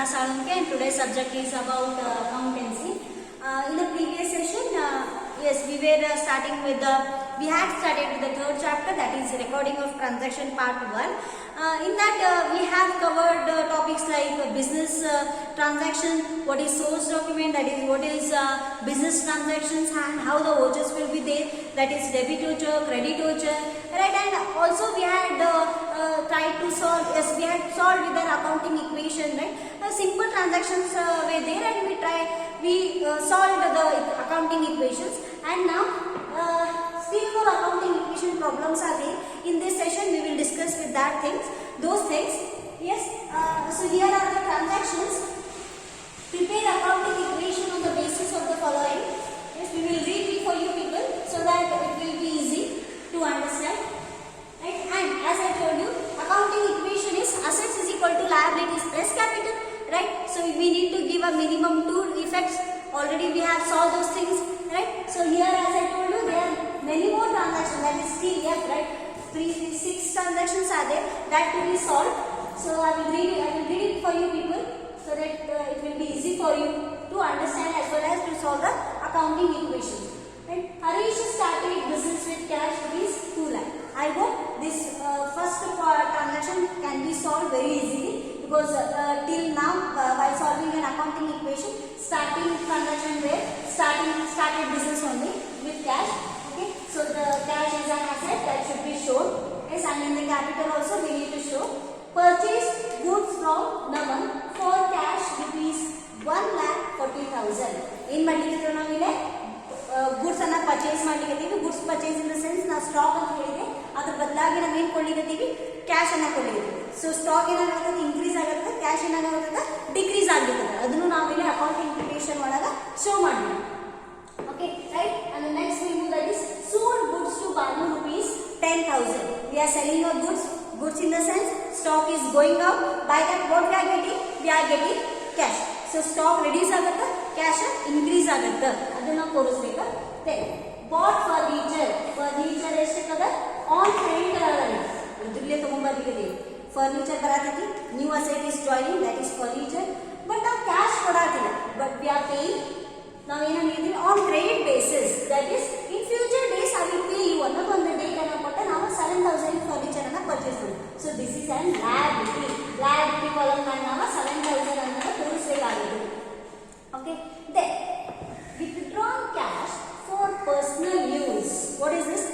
Krishna Salunke, and today's subject is about accountancy. In the previous session, yes, we had started with the third chapter, that is recording of transaction part 1. In that we have covered topics like business transaction, what is source document, that is what is business transactions, and how the vouchers will be there, that is debit voucher, credit voucher, right? And also we had tried to solve, yes, we had solved with an accounting equation, right? Simple transactions were there, and we solved the accounting equations, and now still more accounting equation problems are there. In this session we will discuss with those things. Yes, so here are the transactions. Prepare accounting equation on the basis of the following. Yes, we will read it for you people so that it will be easy to understand. Right? And as I told you, accounting equation is assets is equal to liabilities plus capital. Right? So we need to give a minimum 2 effects. Already we have solved those things. Right? So here, as I told you, there are many more transactions, that is still left, right? 6 transactions are there that to be solved. So I will read it for you people so that it will be easy for you to understand as well as to solve the accounting equations. Right? Harish started business with cash rupees 2 lakh. I hope this first transaction can be solved very easily, because till now while solving an accounting equation, starting transaction where started business only with cash. Okay, so the cash is an asset that should be shown. Yes, and in the capital also we need to show. Purchase goods from Naman for cash rupees 1,40,000. In ಮಾಡಿದ್ರೆ ನಾವು ಇಲ್ಲಿ goods ಅನ್ನು purchase ಮಾಡಲಿಕ್ಕೆ goods purchase in the sense ನಾವು stock ಅಂತ ಹೇಳಿದೆ, ಅದರ ಬದಲಾಗಿ ನಾವು ಏನು ಕೊಳ್ಳಿಕತ್ತೀವಿ, ಕ್ಯಾಶ್ ಅನ್ನು ಕೊಳ್ಳಿಕತ್ತೀವಿ. ಸೊ ಸ್ಟಾಕ್ ಏನಾಗುತ್ತೆ, ಇನ್ಕ್ರೀಸ್ ಆಗುತ್ತೆ, ಕ್ಯಾಶ್ ಏನಾಗುತ್ತೆ, ಡಿಕ್ರೀಸ್ ಆಗ್ಲಿಕ್ಕೆ, ಅದನ್ನು ನಾವು ಇಲ್ಲಿ ಅಕೌಂಟಿಂಗ್ ಇಕ್ವೇಷನ್ ಒಳಗೆ ಶೋ ಮಾಡಬೇಕು. Okay, right? And the next we move, that is sold goods to Banu rupees 10,000. We are selling our goods in the sense stock is going up. By that what we are getting? We are getting cash. So stock reduce agutta, cash increase agutta. Adana ತೋರಿಸಬೇಕು. Then bought furniture ಎಷ್ಟಕ್ಕದ on credit ಅಲ್ಲ, ಇದ್ರಲ್ಲೇ ತಗೊಂಡ್ಬರ್ಲಿಕ್ಕೆ furniture ಬರತೈತಿ, new asset is joining, that is furniture, but ನಾವು cash ಕೊಡಾತಿಲ್ಲ, but we are paying. Now on credit basis, that is in future days I will pay you ಅನ್ನೋದು ಒಂದು date ಅನ್ನು ಕೊಟ್ಟು ನಾವು 7,000 furniture ಅನ್ನು ಪರ್ಚೇಸ್ ಮಾಡಿ. So this is on liability column ನಾವು 7,000 ಅನ್ನು ತೋರಿಸಬೇಕಾಗಿದೆ. Okay, then withdrawn cash for personal use. What is this?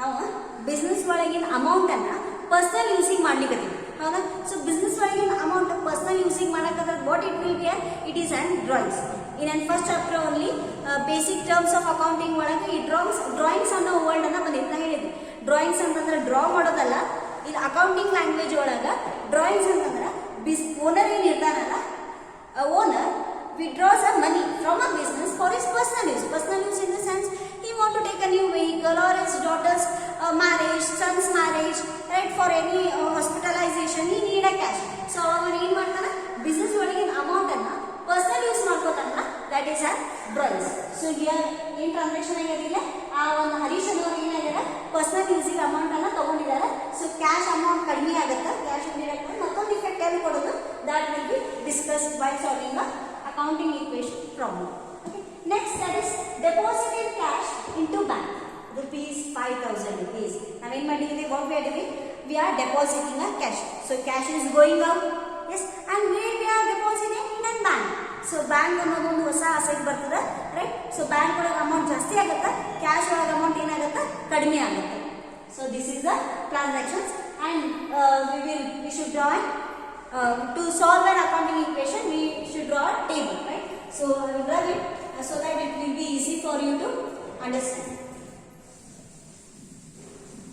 ನಾವು ಬಿಸ್ನೆಸ್ ಒಳಗಿನ ಅಮೌಂಟ್ ಅನ್ನ ಪರ್ಸನಲ್ ಯೂಸಿಂಗ್ ಮಾಡ್ಲಿಕ್ಕೆ, ಹೌದಾ? ಸೊ ಬಿಸ್ನೆಸ್ ಒಳಗಿನ ಅಮೌಂಟ್ ಪರ್ಸನಲ್ ಯೂಸಿಂಗ್ ಮಾಡಕ್ಕಾದ್ರೆ what it will be, it is on drawings. In and first chapter only basic terms of accounting ಒಳಗೆ ಈ drawings ಅನ್ನೋ ವರ್ಡ್ ಅನ್ನ ಬಂದಿತ್ತು. ನಾ ಹೇಳಿದ್ದೆ ಡ್ರಾಯಿಂಗ್ಸ್ ಅಂತಂದ್ರೆ ಡ್ರಾ ಮಾಡೋದಲ್ಲ, ಇದು ಅಕೌಂಟಿಂಗ್ ಲ್ಯಾಂಗ್ವೇಜ್ ಒಳಗೆ ಡ್ರಾಯಿಂಗ್ಸ್ ಅಂತಂದ್ರೆ ಓನರ್ ಏನು ಇರ್ತಾನಲ್ಲ, owner withdraws a money from a business for his personal use. Personal use in the sense he want to take a new vehicle or his daughter's marriage, son's marriage, right? For any hospitalization he need a cash. So ಅವನು ಏನು ಮಾಡ್ತಾನೆ, business ಒಳಗಿನ amount ಅನ್ನ personal use ಮಾಡ್ಕೋತಾನಲ್ಲ, that is are drawings. So here ಏನು transaction ಆಗಿರಲಿಲ್ಲ, ಆ ಒಂದು ಹರೀಶ್ ಅನ್ನೋರು ಏನಾಗ್ಯಾರ ಪರ್ಸನಲ್ ಯೂಸಿಗೆ ಅಮೌಂಟ್ ಅನ್ನ ತಗೊಂಡಿದ್ದಾರೆ. ಸೊ ಕ್ಯಾಶ್ ಅಮೌಂಟ್ ಕಡಿಮೆ ಆಗುತ್ತೆ, ಕ್ಯಾಶ್ ಇಂಡಿರೆಕ್ಟ್ ಮತ್ತೊಂದು ಇಫೆಕ್ಟ್ ಎಲ್ಲಿ ಕೊಡೋದು, that will B discussed by solving the accounting equation problem. Okay, next, that is deposited cash into bank rupees 5,000 rupees. Now in ಮಾಡಿದ್ರೆ what we are doing, we are depositing a cash. So cash is going out, yes, and where we are depositing, in a bank. So bank ಅನ್ನೋದು ಒಂದು ಹೊಸ asset ಬರ್ತದೆ, right? So bank ಒಳಗೆ amount ಜಾಸ್ತಿ ಆಗುತ್ತೆ, cash ಒಳಗೆ amount ಏನಾಗುತ್ತೆ, ಕಡಿಮೆ ಆಗುತ್ತೆ. So this is the transactions, and we should draw to solve an accounting equation we should draw a table, right? So I will draw it so that it will be easy for you to understand.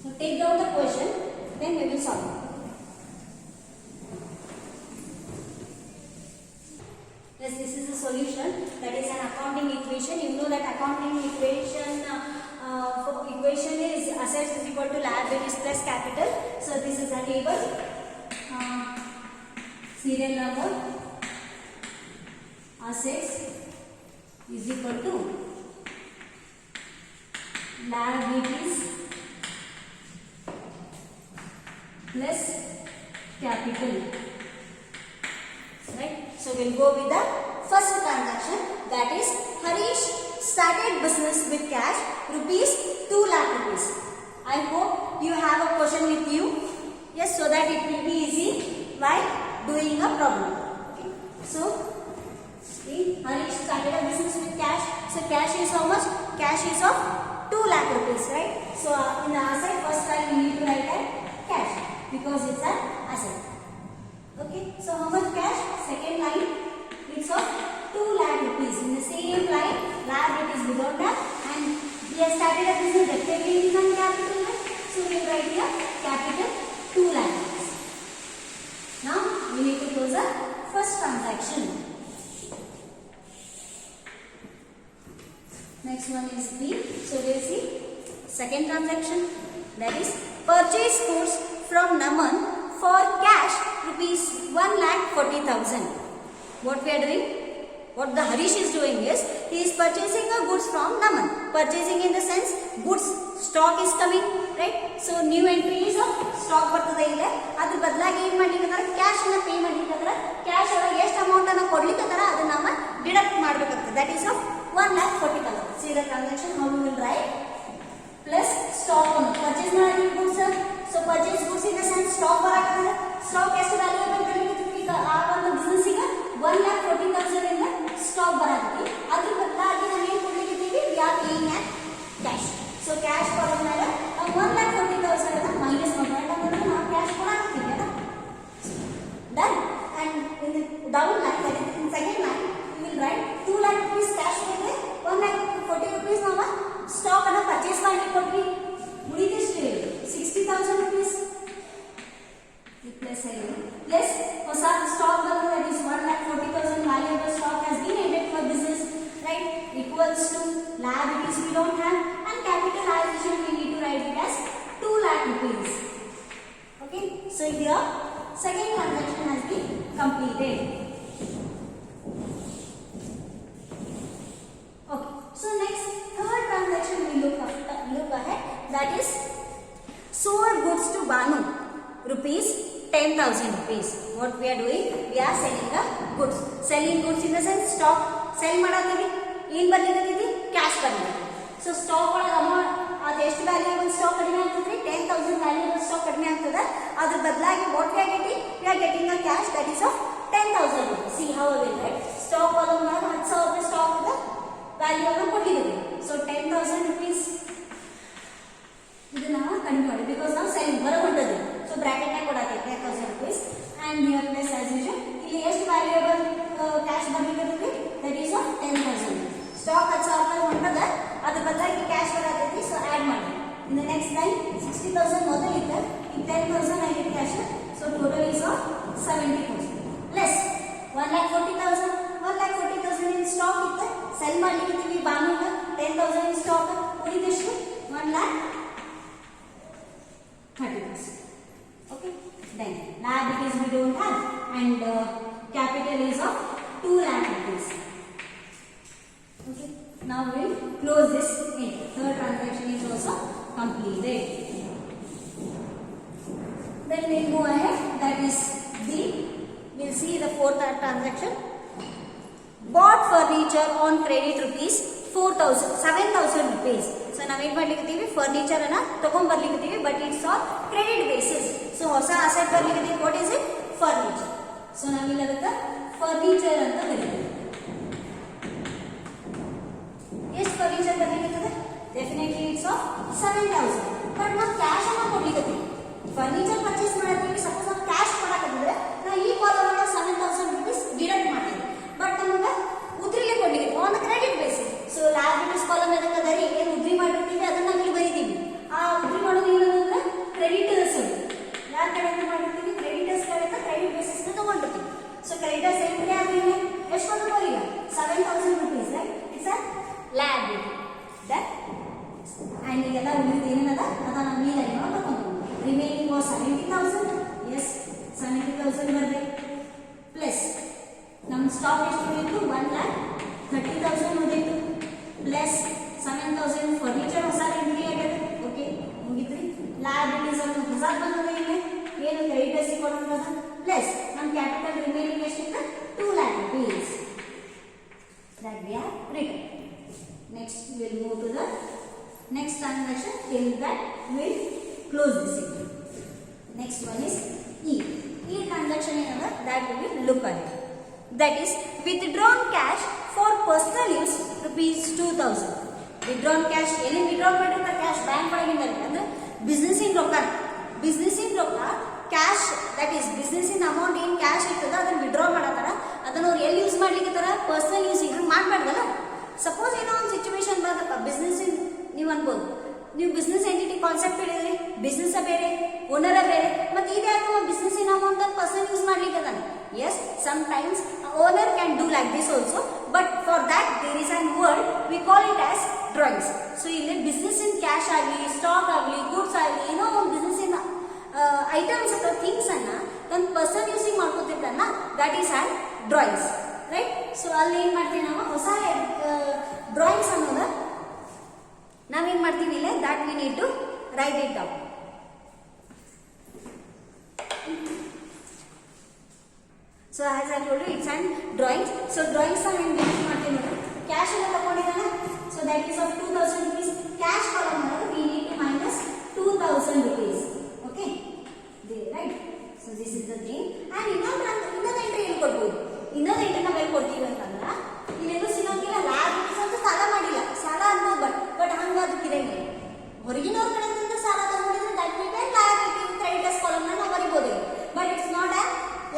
So take down the question, then we will solve it. Yes, this is the solution, that is an accounting equation. You know that accounting equation is assets is equal to liabilities plus capital. So this is a table. Serial number, assets is equal to liabilities plus capital, right? we'll go with the first transaction, that is Harish started business with cash rupees 2 lakh rupees. I hope you have a question with you. Yes, so that it will be easy while doing a problem. Okay. So Harish started a business with cash. So cash is how much? Cash is of 2 lakh rupees, right? So in the asset, first line we need to write as cash because it's an asset. Okay. So how much cash? Second line, it's of 2 lakh rupees. In the same line, liabilities without that, and we have started a business definitely in some capital, right? So we will write here capital 2 lakh rupees. Now we need to close the first transaction. Next one is B. So we will see second transaction, that is purchase goods from Naman for cash rupees 1,40,000. What we are doing? What the Harish is doing is he is purchasing a goods from Naman. Purchasing in the sense goods stock is coming, right? So new entry is of stock ಬರ್ತದೆ ಇಲ್ಲ. ಅದರ ಬದಲಾಗಿ ಏನು ಮಾಡ್ಲಿಕ್ಕಂದ್ರೆ cash ಅನ್ನು pay ಮಾಡ್ಲಿಕ್ಕಂದ್ರೆ cash ಒಳಗೆ ಎಷ್ಟು amount ಅನ್ನು ಕೊಡ್ಲಿಕ್ಕಂದ್ರೆ ಅದನ್ನ ನಾವು ಡಿಡಕ್ಟ್ ಮಾಡಬೇಕಾಗ್ತದೆ. That is of 1,40,000. See the transaction how we will write plus stock on purchase ಮಾಡಿ goods. So purchase goods in the sense stock ಬರಕತ್ತದ. Stock ಎಷ್ಟು ವ್ಯಾಲ್ಯೂಯಬಲ್ ಬರಲಿಕ್ಕೆ ಆ ಒಂದು ಬಿಸಿನೆಸ್ ಗೆ 1,40,000 ಇಂದ ಸ್ಟಾಕ್ ಬರಕತ್ತಿ. ಅದರ ಬದಲಾಗಿ ನಾವು ಏನು ಕೊಡ್ಲಿಕ್ಕಿದ್ದೀವಿ? we are paying at cash. So cash column ಮೇಲೆ ನಾವು 1,40,000 ಅನ್ನ ಮೈನಸ್ ಮಾಡೋಣ ಅಂದ್ರೆ ನಾವು ಕ್ಯಾಶ್ ಕೊಡಾಕತ್ತೀವಿ ಅಲ್ಲ. Done. And in the down line, that is in second line, we will write 2 lakh rupees cash ಮೇಲೆ 1,40,000 rupees ನಾವು ಸ್ಟಾಕ್ ಅನ್ನ ಪರ್ಚೇಸ್ ಮಾಡ್ಲಿಕ್ಕೆ ಕೊಟ್ವಿ. ಉಳಿದೆಷ್ಟು? 60,000 rupees. Plus ಹೊಸ ಸ್ಟಾಕ್ ಬಂದು that is 1,40,000 valuable stock has been added for business, right? Equals to liabilities we don't have, and capitalization we need to write it as 2 lakh rupees. Okay, so here second transaction has been completed. Okay, so next third transaction we look ahead, that is sold goods to Banu rupees 10,000 rupees. What we are doing? We are selling the goods. Selling goods in the sense stock sell ಮಾಡಾತೀವಿ. ಏನು ಬರ್ಲಿಕ್ಕತ್ತೀವಿ? Cash ಬರ್ಲಿಕ್ಕತ್ತೀವಿ. So stock ಒಳಗೆ amount ಅದು ಎಷ್ಟು valuable stock ಕಡಿಮೆ ಆಗ್ತದೆ? 10,000 valuable stock ಕಡಿಮೆ ಆಗ್ತದೆ. ಅದ್ರ ಬದಲಾಗಿ what we are getting a cash that is of 10,000 rupees. C how we right stock column ಒಳಗೆ 10,000 ರೂಪಾಯಿ ಸ್ಟಾಕ್ ಇದೆ, ವ್ಯಾಲ್ಯೂ ಅನ್ನು ಕೊಟ್ಟಿದ್ದೀವಿ. ಸೊ 10,000 rupees ಇದನ್ನ ಕಡಿಮೆ ಮಾಡಿ ಬಿಕಾಸ್ ನಾವು ಸೆಲ್ಲಿಂಗ್ ಹೊರಗೊಂಡದ್ದು. ಸೊ ಬ್ರಾಕೆಟ್ ನಾಗ ಕೊಡಾತೆ 10,000 rupees and here plus as usual ಇಲ್ಲಿ ಎಷ್ಟು ವ್ಯಾಲ್ಯೂಯಬಲ್ ಕ್ಯಾಶ್ ಬರ್ಲಿಕ್ಕತ್ತೈತಿ? That is of 10,000. ಸ್ಟಾಕ್ 10,000 ರೂಪಾಯಿ ಹೊಂಟದ, ಅದ್ರ ಬದಲಾಗಿ ಕ್ಯಾಶ್ ಬರತೈತಿ. ಸೊ ಆಡ್ ಮಾಡಿ ಇನ್ ದ ನೆಕ್ಸ್ಟ್ ಲೈನ್ 60,000 ಮೊದಲಿತ್ತು, ಈಗ 10,000 ಆಗೈತಿ cash. So total is of 70,000 plus 1,40,000. 1,40,000 in stock ಇತ್ತು, ಸೆಲ್ ಮಾಡ್ಲಿಕ್ಕತ್ತೀವಿ ಬಾನುಗ 10,000 ಇನ್ ಸ್ಟಾಕ್. ಉಳಿದೆಷ್ಟು? 1,30,000. Okay, then liabilities we don't have, and capital is of 2 lakh rupees. Okay, now we'll close this. Third transaction is also completed. Then we'll go ahead, that is B. We'll see the fourth transaction. Bought furniture on credit rupees 7,000 rupees. So ನಾವೇನು ಮಾಡ್ಲಿಕ್ಕತ್ತೀವಿ? Furniture ಅನ್ನ ತಗೊಂಡ್ ಬರ್ಲಿಕ್ಕತ್ತೀವಿ, but it's on credit basis. So ಹೊಸ asset ಬರ್ಲಿಕ್ಕತ್ತೀವಿ. What is it? Furniture. So ನಾವಿಲ್ಲಿ ಅದಕ್ಕೆ furniture ಅಂತ ಬರೀತೀವಿ. ಎಷ್ಟು ಫರ್ನಿಚರ್ ಬರ್ಲಿಕ್ಕತ್ತದೆ? Definitely it's of 7,000. ಬಟ್ ನಾವು ಕ್ಯಾಶ್ ಅನ್ನ ಕೊಡ್ಲಿಕ್ಕತ್ತೀವಿ. ಫರ್ನಿಚರ್ ಪರ್ಚೇಸ್ ಮಾಡತ್ತೀವಿ. ಸಪೋಸ್ ನಾವು ಕ್ಯಾಶ್ ಕೊಡಕತ್ತಿದ್ರೆ ನಾವು ಈ ಕಾಲಮ್ ಒಳಗೆ 7,000 rupees ಡಿಡಕ್ಟ್ ಮಾಡ್ತೀವಿ. ಬಟ್ ನಮಗೆ ಉದ್ರಿಲೆ ಕೊಡ್ಲಿಕ್ಕೆ on credit basis. So liabilities column ಎದಕ್ಕದರಿ ಏನು ಉದ್ರಿ ಮಾಡಿರ್ತೀವಿ ಅದನ್ನ ನಾವು ಇಲ್ಲಿ ಬರೀತೀವಿ. ಆ ಉದ್ರಿ ಮಾಡೋದು ಏನಂದ್ರೆ ಕ್ರೆಡಿಟರ್ಸ್. ಯಾರ ಕಡೆಯಿಂದ ಮಾಡಿರ್ತೀವಿ? ಕ್ರೆಡಿಟರ್ಸ್ ಕಡೆಯಿಂದ ಕ್ರೆಡಿಟ್ ಬೇಸಿಸ್ ನ ತಗೊಂಡಿರ್ತೀವಿ. ಸೊ ಕ್ರೆಡಿಟರ್ಸ್ ಎಂಟ್ರಿ ಆದ್ಮೇಲೆ ಎಷ್ಟು ಬಂದ್ರು ಈಗ 7,000 rupees, right? It's a liability. That and ಈಗೆಲ್ಲ ಉಳಿದ ಏನದ ಅದನ್ನ ಈ ಲೈನ್ ಒಳಗೆ ಬರ್ಕೊಂಡು ರಿಮೈನಿಂಗ್ ವಾಸ್ 70,000. ಎಸ್ 70,000 ಬರಬೇಕು. ಪ್ಲಸ್ ನಮ್ಮ ಸ್ಟಾಕ್ ಎಷ್ಟು ಉಳಿಯಿತು? 1,30,000 ಉಳಿಯಿತು. ಪ್ಲಸ್ 7,000 ಫರ್ನಿಚರ್ ಹೊಸ ಎಂಟ್ರಿ ಆಗಿದೆ. ಓಕೆ, ಮುಗಿದ್ರಿ. ಲಯಬಿಲಿಟೀಸ್ ಅನ್ನು ಹೊಸ ಬಂದದ. ಇಲ್ಲಿ ಏನು ಕ್ರೆಡಿಟರ್ಸ್ ಕೊಡೋದು ಪ್ಲಸ್ ನಮ್ಮ ಕ್ಯಾಪಿಟಲ್ ರಿಮೈನಿಂಗ್ ಎಷ್ಟಿತ್ತು 2 lakh rupees that we have written. Next we will move to the next transaction till that we will close this entry. Next one is E. E transaction ಏನಂದ್ರೆ that we will look at it. That is withdrawn cash for personal use rupees 2000. Withdrawn cash ಎಲ್ಲಿ withdraw ಮಾಡಿರ್ತಾರೆ cash bank ಒಳಗಿಂದ ಅಂದ್ರೆ business in ರೊಕ್ಕ cash that is business in amount ಏನು cash ಇರ್ತದ ಅದನ್ನ withdraw ಮಾಡತ್ತಾರ ಅದನ್ನ ಅವ್ರು ಎಲ್ಲಿ ಯೂಸ್ ಮಾಡ್ಲಿಕ್ಕೆ ಪರ್ಸನಲ್ ಯೂಸಿಗೆ ಹಂಗೆ ಮಾಡಬಾರ್ದಲ್ಲ. ಸಪೋಸ್ ಏನೋ ಒಂದು ಸಿಚುವೇಶನ್ ಬಂದಪ್ಪ ಬಿಸ್ನೆಸ್ ಇನ್ ನೀವು ಅನ್ಬೋದು ನೀವು ಬಿಸ್ನೆಸ್ ಎಂಟಿಟಿ ಕಾನ್ಸೆಪ್ಟ್ ಹೇಳಿದ್ರಿ ಬಿಸ್ನೆಸ್ ಬೇರೆ ಓನರ ಬೇರೆ ಮತ್ತೆ ಇದ್ಯಾಕೋ ಬಿಸ್ನೆಸ್ ಇನ್ ಅಮೌಂಟ್ ಅಂತ ಪರ್ಸನಲ್ ಯೂಸ್ ಮಾಡ್ಲಿಕ್ಕೆ ಅದಾನೆ. Yes sometimes owner can do like this also but for that there is an word we call it as drawings. So ಇಲ್ಲಿ ಬಿಸ್ನೆಸ್ ಇನ್ ಕ್ಯಾಶ್ ಆಗಲಿ ಸ್ಟಾಕ್ ಆಗಲಿ goods ಆಗಲಿ ಏನೋ ಒಂದು business in items ಅಥವಾ things ಅನ್ನ ಒಂದು person using ಮಾಡ್ಕೋತಿರ್ತಾರಲ್ಲ that is and drawings right. So ಅಲ್ಲಿ ಏನು ಮಾಡ್ತೀವಿ ನಾವು ಹೊಸ ಡ್ರಾಯಿಂಗ್ಸ್ ಅನ್ನೋದು ನಾವೇನು ಮಾಡ್ತೀವಿ ಇಲ್ಲೇ that we need to write it down. So as I told you it's and drawings. So drawings ಏನು ಯೂಸ್ ಮಾಡ್ತೀವಿ ನೋಡಿ ಕ್ಯಾಶ್ ಎಲ್ಲ ತಗೊಂಡಿದ್ದಾನೆ. So that is of 2000 rupees cash column ಮಾಡೋದು we need to minus 2000 rupees. Okay, right. So this is the thing. And ಇನ್ನೊಂದು entry ಏನು ಕೊಡ್ಬೋದು ಇನ್ನೊಂದು ಎಂಟ್ರಿ ನಾವು ಎಲ್ಲಿ ಕೊಡ್ತೀವಿ ಅಂತಂದ್ರೆ ಇಲ್ಲೆಲ್ಲೂ ಸಿಗೋಂಗಿಲ್ಲ ಲ್ಯಾಬ್ ಅಂತ ಸಾಲ ಮಾಡಿಲ್ಲ ಸಾಲ ಅನ್ಬೋದು ಬಟ್ ಹಂಗೆ ಅದಕ್ಕೆ ಇರಂಗಿಲ್ಲ ಹೊರಗಿನವ್ರ ಕಡೆಯಿಂದ ಸಾಲ ತಗೊಂಡಿದ್ರೆ that mean liability creditors column ನಾವು ಬರಿಬೋದು but it's not a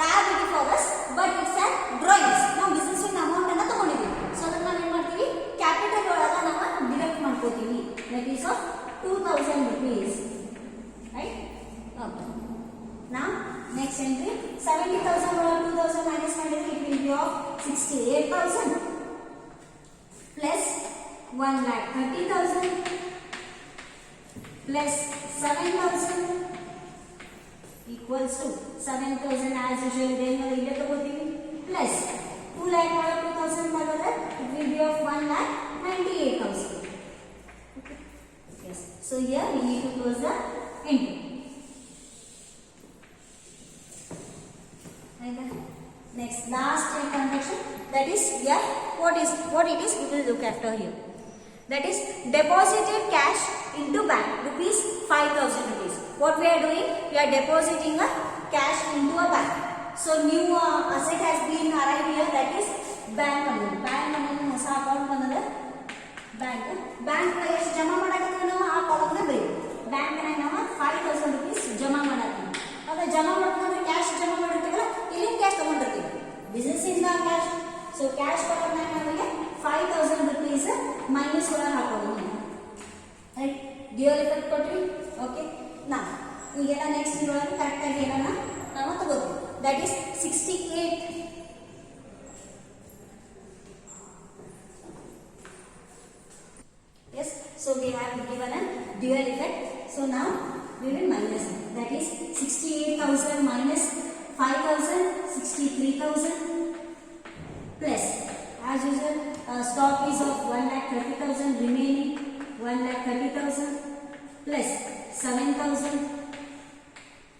liability for us but it's a drawings. ನಾವು ಬಿಸ್ನೆಸ್ ಇನ್ ಅಮೌಂಟ್ ಅನ್ನ ತಗೊಂಡಿದ್ದೀವಿ ಸೊ ಅದನ್ನ ನಾವು ಏನು ಮಾಡ್ತೀವಿ ಕ್ಯಾಪಿಟಲ್ ಒಳಗ ನಾವು ಡಿಡಕ್ಟ್ ಮಾಡ್ಕೋತೀವಿ that is of 2000 rupees right. Okay. Now next entry 70,000 or 2,000 minus ಮಾಡಿದ್ರೆ it will be of 68,000 plus 1,30,000 plus 7,000 equals to 7,000 as usual ಇದನ್ನು ಇಲ್ಲೇ ತಗೋತೀವಿ plus 2,02,000 ಮಾಡಿದ್ರೆ it will be of 1,98,000. Okay. Yes. So here we need to close the entry. Next last transaction that is here what it is we will look after here. That is deposited cash into bank rupees 5,000 rupees. What we are doing we are depositing a cash into a bank. So new asset has been arrived here that is bank amount. Bank amount ಹೊಸ account ಬಂದದ bank ಎಷ್ಟು ಜಮಾ ಮಾಡಾಕತ್ತೀವಿ ನಾವು ಆ ಕಾಲಮ್ನ ಬರೀ bank ನಾವು 5,000 rupees ಜಮಾ ಮಾಡಾಕತ್ತೀವಿ. ಅದ ಜಮಾ ಮಾಡ್ಕೊಂಡ್ರೆ ಕ್ಯಾಶ್ ಜಮಾ ಮಾಡಿರ್ತೀವಲ್ಲ ಇಲ್ಲಿ ಕ್ಯಾಶ್ ತಗೊಂಡಿರ್ತೀವಿ ಬಿಸ್ನೆಸ್ ಇಂದ ಕ್ಯಾಶ್. ಸೊ ಕ್ಯಾಶ್ ಕಾಲಮ್ನ ನಾವಿಲ್ಲಿ 5,000 rupees ಮೈನಸ್ ಒಳಗೆ ಹಾಕೋದು ರೈಟ್. ಡ್ಯೂಯಲ್ ಎಫೆಕ್ಟ್ ಕೊಟ್ವಿ. ಓಕೆ ನಾ ಈಗೆಲ್ಲ ನೆಕ್ಸ್ಟ್ ಇದ್ರೊಳಗೆ ಕರೆಕ್ಟಾಗಿ ಏನನ್ನ ನಾವು ತಗೋತೀವಿ that is 68. Yes, so we have given a dual effect. So now we will minus that is 68,000 minus 5,000 63,000 plus as usual stock is of 1,30,000 remaining 1,30,000 plus 7,000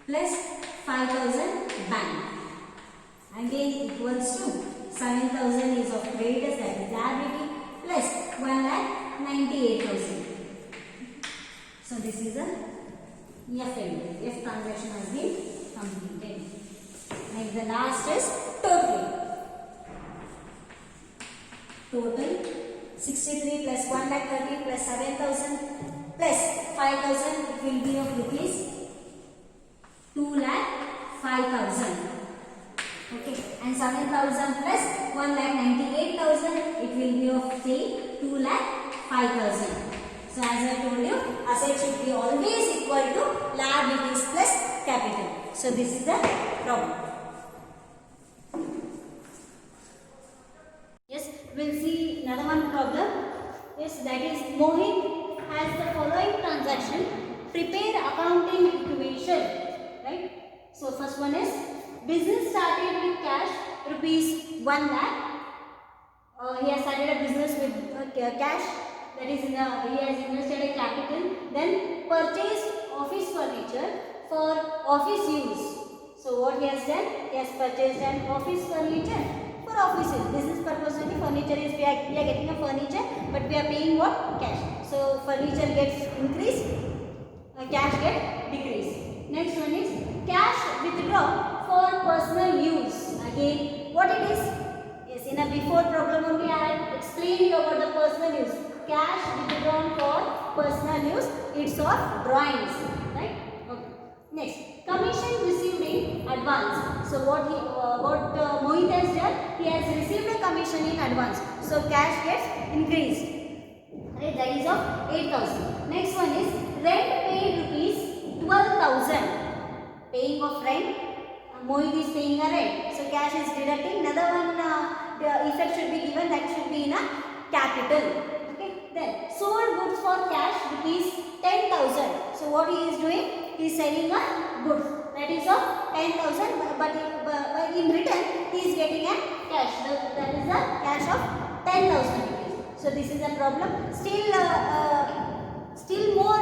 plus 5,000 bank again equals to 7,000 is of creditors that is liability plus 1,98,000. So this is a F entry. F transaction has been completed. Next the last is total. Total 63 plus 1,30,000 plus 7,000 plus 5,000 it will be of rupees 2,05,000. Okay, and 7,000 plus 1,98,000 it will be of say 2,05,000. So as I told you, asset should be always equal to liabilities plus capital. So this is the problem. Yes, we'll see another one problem. Yes, that is Mohit has the following transaction. Prepare accounting equation. Right. So first one is business started with cash rupees 1 lakh. He has started a business with cash. That is he has invested a capital, then purchased office furniture for office use. So what he has done? He has purchased an office furniture for offices. Business purpose only. Furniture is we are getting a furniture, but we are paying what? Cash. So furniture gets increased, cash gets decreased. Next one is cash withdrawn for personal use. Again, what it is? Yes, in a before problem only I have explained you about the personal use. Cash withdrawn for personal use. It's for drawings, right? Okay. Next, commission received in advance. So what Mohit has done? He has received a commission in advance. So cash gets increased. Right? That is of 8,000. Next one is rent paid rupees 12,000. Paying of rent. Mohit is paying a rent. So cash is deducting. Another one the effect should be given. That should be in a capital. Okay. Then sold goods for cash rupees 10,000. So what he is doing? He is selling a goods. That is of 10,000. But in return he is getting a cash. That is a cash of 10,000 rupees. So this is a problem. Still more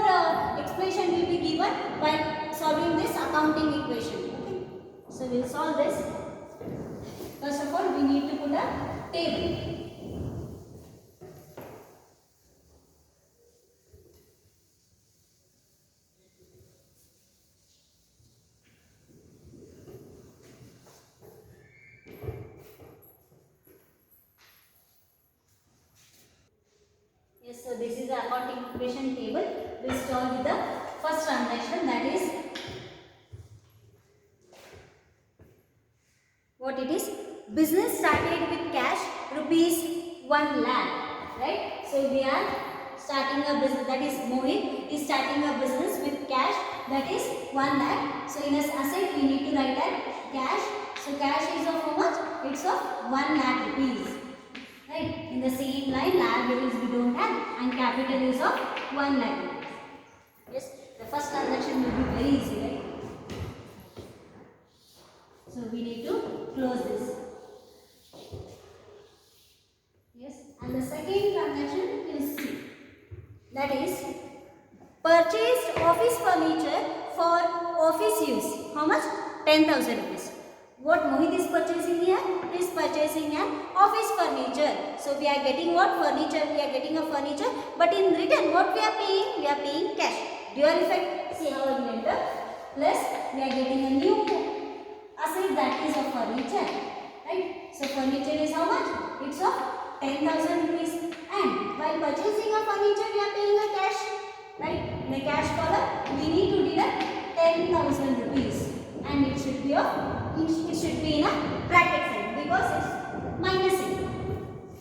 explanation will be given by solving this accounting equation. Okay. So we will solve this. First of all, we need to put a table. Yes, so this is the accounting equation table. We start with the first transaction, that is what it is. Business started with cash rupees 1 lakh, right? So we are starting a business, that is Mohit is starting a business with cash, that is 1 lakh. So in a asset we need to write that cash. So cash is of how much? It's of 1 lakh rupees. Right? In the same line, liabilities we don't have, and capital is of 1 lakh rupees. Yes, the first transaction will be very easy, right? So we need to close this. Yes, and the second transaction is C. That is purchased office furniture for office use. How much? 10,000 rupees. What Mohit is purchasing here? He is purchasing an office furniture. So we are getting what? Furniture. We are getting a furniture. But in return, what we are paying? We are paying cash. Dual effect. See how we enter. Plus, we are getting a new asset, that is of furniture. Right? So furniture is how much? It's of 10,000 rupees. And while purchasing a furniture, we are paying a cash. Right? In the cash column, we need to deduct 10,000 rupees. And it should be in a bracket sign because it's minusing.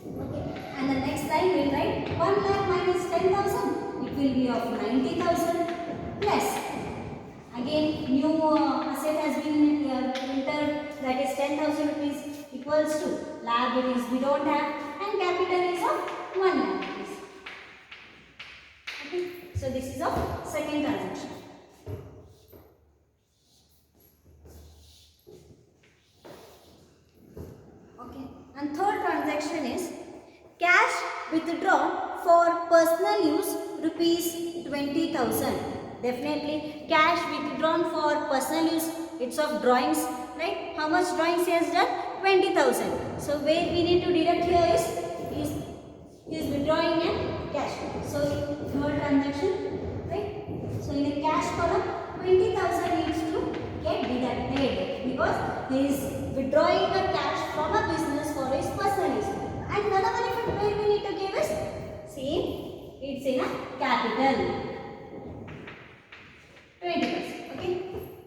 Okay. And the next line we will write 1 lakh minus 10,000. It will be of 90,000 plus. Again, new asset has been entered, that is 10,000 rupees equals to liabilities we don't have, and capital is of 1 lakh rupees. Okay. So this is of second transaction. And third transaction is cash withdrawn for personal use rupees 20,000. Definitely cash withdrawn for personal use, it's of drawings, right? How much drawings he has done? 20,000. So where we need to deduct here is withdrawing and cash. So third transaction, right? So in the cash column 20,000 needs to get deducted because he is withdrawing the cash from a business for his personal use. And another benefit where we need to give is same, it's in a capital 20%. Okay,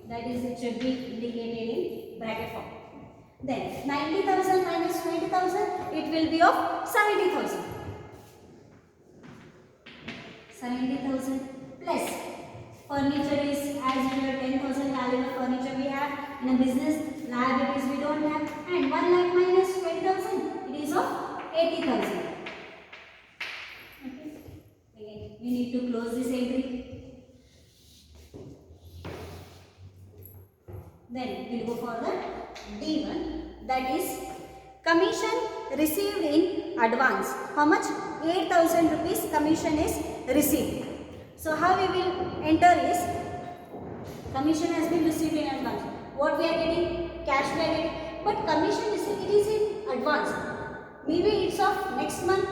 that is it should be indicated in bracket form. Then 90,000 minus 20,000, it will be of 70,000. 70,000 plus furniture is as usual 10,000 value of furniture we have in a business. Liabilities we don't have, and 1 lakh minus 20,000, it is of 80,000. Okay. Again, we need to close this entry. Then we will go for the D1, that is commission received in advance. How much? 8,000 rupees commission is received. So how we will enter is commission has been received in advance. What we are getting? Cash we are getting. But commission receipt, it is in advance. Maybe it's of next month,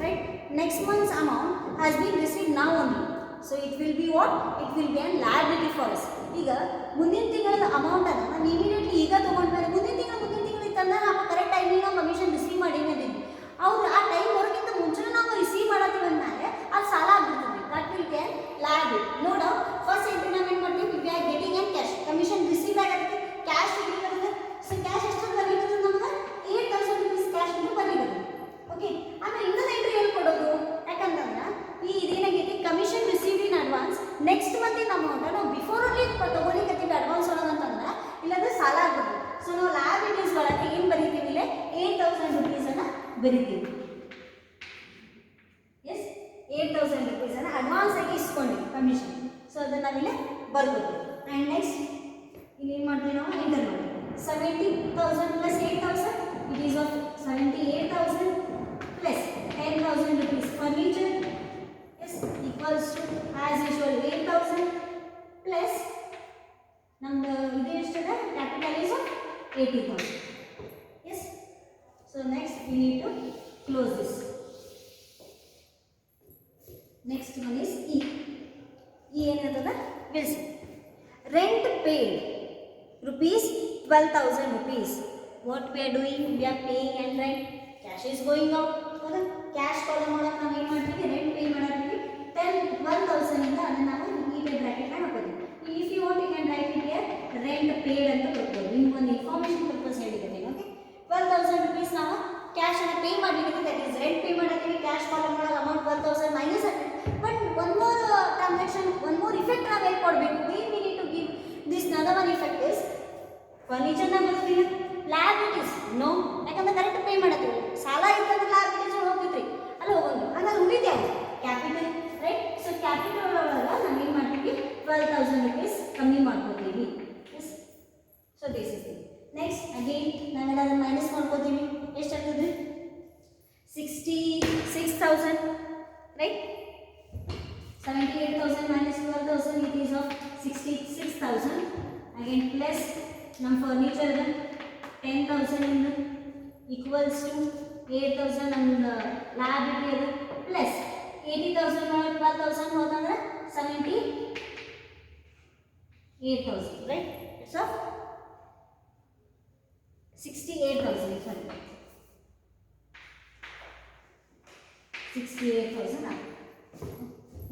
right? Next month's amount has been received now only. So it will be what? It will be a liability for us. ಈಗ ಮುಂದಿನ ತಿಂಗಳ amount ಅನ್ನು ನಾನು immediately ಈಗ ತೊಗೊಂಡ್ಮೇಲೆ ಮುಂದಿನ ತಿಂಗಳು ಇತ್ತಂದ್ರೆ ನಾವು ಕರೆಕ್ಟ್ ಟೈಮಿಗೆ ನಾವು ಕಮಿಷನ್ ರಿಸೀವ್ ಮಾಡೀವಿ ಅಂದಿದ್ವಿ. ಅವ್ರು ಆ ಟೈಮ್ ಬರೋಕ್ಕಿಂತ ಮುಂಚೆ ನಾವು ರಿಸೀವ್ ಮಾಡತ್ತೀವಿ ಅಂದಮೇಲೆ ಅದು ಸಾಲ ಆಗ್ಬಿಡ್ತದೆ. That will be an liability. No doubt first entry ನಾವು ಏನು ಮಾಡ್ತೀವಿ? We are getting an cash. Commission receive ಆಗುತ್ತೆ, ಕ್ಯಾಶ್ ಬರುತ್ತೆ. ಸೊ ಕ್ಯಾಶ್ ಎಷ್ಟು ಬರೀತದೆ ನಮ್ಗೆ? 8,000 rupees ಕ್ಯಾಶ್ ಅಂತ ಬರೀತದೆ. ಓಕೆ, ಆಮೇಲೆ ಇನ್ನೊಂದು ಎಂಟ್ರಿ ಎಲ್ಲಿ ಕೊಡೋದು? ಯಾಕಂತಂದ್ರೆ ಇದೇನಾಗೈತಿ, commission receive in advance next ಮಂತಿನ ಅಮೌಂಟ್ ನಾವು ಬಿಫೋರ್ ಅಲ್ಲಿ ತಗೊಳಿಕತ್ತೀವಿ ಅಡ್ವಾನ್ಸ್ ಒಳಗಂತಂದ್ರೆ ಇಲ್ಲಾಂದ್ರೆ ಸಾಲ ಆಗ್ಬೋದು. ಸೊ ನಾವು ಲಯಬಿಲಿಟೀಸ್ ಒಳಗೆ ಏನು ಬರೀತೀವಿ? ಇಲ್ಲೇ 8,000 rupees ಅನ್ನ ಬರೀತೀವಿ. ಎಸ್, 8,000 rupees ಅನ್ನ ಅಡ್ವಾನ್ಸ್ ಆಗಿ ಇಸ್ಕೊಂಡಿವಿ ಕಮಿಷನ್. ಸೊ ಅದನ್ನ ನಾವಿಲ್ಲೇ ಬರ್ಬೋದು. ಆ್ಯಂಡ್ ನೆಕ್ಸ್ಟ್ ಇಲ್ಲಿ ಏನು ಮಾಡ್ತೀವಿ ನಾವು? ಎಂಟರ್ ಮಾಡ್ತೀವಿ. 70,000 plus 8,000, it is of 78,000 plus 10,000 rupees furniture, yes, equals to as usual 8,000 plus ನಮ್ದು ಇದು ಎಷ್ಟಿದೆ? Capital is of 80,000. Yes, so next we need to close this. Next one is E. E ಏನಂತದ? bills. Rent paid rupees 12,000 rupees. What we are doing? We are paying and rent. Cash is going out. ಹೌದಾ? Cash column ಒಳಗೆ ನಾವು ಏನು ಮಾಡ್ತೀವಿ? Rent pay ಮಾಡ್ತೀವಿ. 12,000 ಇಂದ ಅದನ್ನ ನಾವು ನೀಟಾಗಿ ಬ್ರಾಕೆಟ್ ಹಾಕೋತೀವಿ. If you want you can write it here rent paid ಅಂತ ಕೊಡ್ತೀವಿ. ನಿಮ್ಗೆ ಒಂದು ಇನ್ಫಾರ್ಮೇಷನ್ ಪರ್ಪಸ್ ಹೇಳಿದ್ದೀನಿ. ಓಕೆ, 12,000 rupees ನಾವು ಕ್ಯಾಶ್ ಅನ್ನ ಪೇ ಮಾಡಲಿಕ್ಕೆ, ದಟ್ ಈಸ್ ರೆಂಟ್ ಪೇ ಮಾಡತ್ತೀವಿ. ಕ್ಯಾಶ್ ಕಾಲಮ್ ಒಳಗೆ ಅಮೌಂಟ್ 12,000 ಮೈನಸ್ ಆಗ್ತದೆ. But one more transaction, one more effect ನಾವು ಹೇಗೆ ಕೊಡಬೇಕು? We need to give this another one effect is furniture ನ ಬರೋದಿಲ್ಲ. ಲಯಬಿಲಿಟೀಸ್ ನೋ, ಯಾಕಂದ್ರೆ ಕರೆಕ್ಟ್ ಪೇ ಮಾಡತ್ತೀವಿ. ಸಾಲ ಇತ್ತಂದ್ರೆ ಲಯಬಿಲಿಟೀಸ್ ಹೋಗ್ತಿದ್ರಿ ಅಲ್ಲ ಹೋಗೋದು. ಹಾಗಾದ್ರೆ ಉಳಿದ ಯಾವುದು? Capital, right? ಸೊ ಕ್ಯಾಪಿಟಲ್ ಒಳಗೆ ನಾವು ಏನು ಮಾಡ್ತೀವಿ? 12,000 rupees ಕಮ್ಮಿ ಮಾಡ್ಕೋತೀವಿ. Yes, so this is it. Next again ನಾವೆಲ್ಲ ಅದನ್ನು ಮೈನಸ್ ಮಾಡ್ಕೋತೀವಿ. ಎಷ್ಟಾಗ್ತದೆ? 66,000, right? 78,000 minus 12,000, it is of 66,000. Again plus ನಮ್ಮ ಫರ್ನಿಚರ್ 10,000 equals to 8,000 ನಮ್ದು ಲಯಬಿಲಿಟಿ ಅದು plus 80,000 12,000 ಹೋದಂದ್ರೆ 78,000, right? It's of 68,000, sorry 68,000.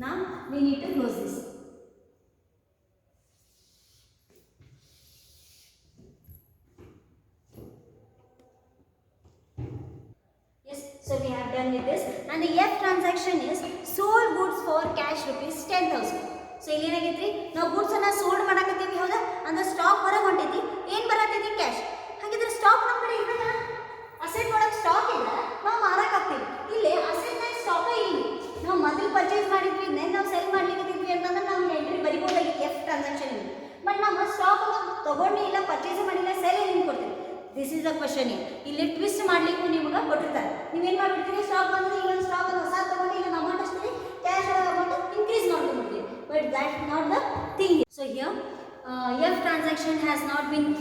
Now we need to close this. Yes, so we have done with this. And the F transaction is sold goods for cash rupees 10,000. So ಇಲ್ಲಿ ಏನಾಗೈತ್ರಿ? ನಾವು goods ಅನ್ನ sold ಮಾಡಕತ್ತೀವಿ, ಹೌದಾ? ಅಂದ್ರೆ stock ಹೊರಗೆ ಹೊಂಟೈತಿ. ಏನು ಬರತೈತಿ? Cash. ಹಾಗಿದ್ರೆ stock ನಮ್ಮ ಕಡೆ ಇರ್ತದ? ಅಸೆಟ್ ಒಳಗೆ ಸ್ಟಾಕ್ ಇಲ್ಲ, ನಾವು ಮಾರಾಕತ್ತೀವಿ. ಇಲ್ಲಿ ಅಸೆಟ್ ನ ಸ್ಟಾಕ ಇಲ್ಲಿ ನಾವು ಮೊದಲು ಪರ್ಚೇಸ್ ಮಾಡಿದ್ವಿ, ದೆನ್ ನಾವು ಸೆಲ್ ಮಾಡ್ಲಿಕ್ಕಿದ್ವಿ ಅಂತಂದ್ರೆ ನಾವು ಎಂಟ್ರಿ ಬರಿಬೋದಾಗಿತ್ತು ಎಫ್ ಟ್ರಾನ್ಸಾಕ್ಷನ್. ಬಟ್ ನಮ್ಮ ಸ್ಟಾಕ್ ತಗೊಂಡು ಇಲ್ಲ, ಪರ್ಚೇಸ್ ಮಾಡಿಲ್ಲ, ಸೆಲ್ ಏನು ಕೊಡ್ತೀವಿ? This is the question. ಇಲ್ಲಿ ಟ್ವಿಸ್ಟ್ ಮಾಡ್ಲಿಕ್ಕೂ ನಿಮ್ಗೆ ಕೊಟ್ಟಿರ್ತಾರೆ. ನೀವೇನು ಮಾಡ್ಬಿಡ್ತೀರಿ? ಸ್ಟಾಕ್ ಬಂದ್ರೆ ಈಗ ಒಂದು ಸ್ಟಾಕ್ ಹೊಸ ತಗೊಂಡು ಈಗ ಅಮೌಂಟ್ ಅಷ್ಟೇ ಕ್ಯಾಶ್ ಅಮೌಂಟ್ ಇನ್ಕ್ರೀಸ್ ಮಾಡ್ಕೊಂಡ್ಬಿಡ್ತೀವಿ. But that not the thing. So here F transaction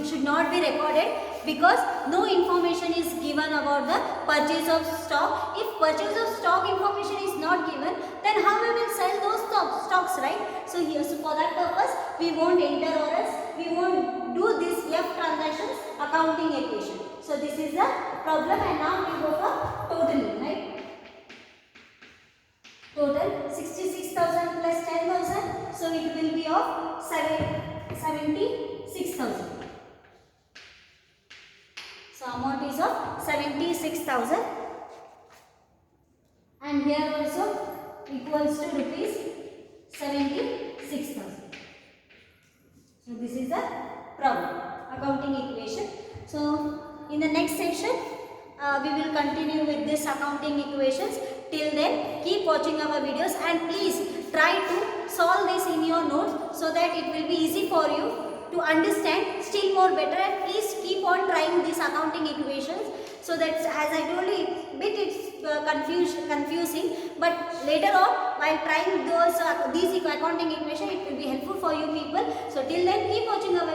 should not be recorded because no information is given about the purchase of stock. If purchase of stock information is not given, then how we will sell those stocks, right? So here, so for that purpose, we won't enter or else we won't do this F transactions accounting equation. So this is the problem, and now we go for totaling, right? Total 66,000 plus 10,000, so it will be of 76,000. So amount is of 76,000, and here also equals to rupees 76,000. So this is the problem, accounting equation. So in the next session we will continue with this accounting equations. Till then, keep watching our videos and please try to solve this in your notes so that it will be easy for you to understand still more better. And please keep on trying these accounting equations so that, as I told you, it's confusing, but later on while trying these accounting equations, it will be helpful for you people. So till then, keep watching our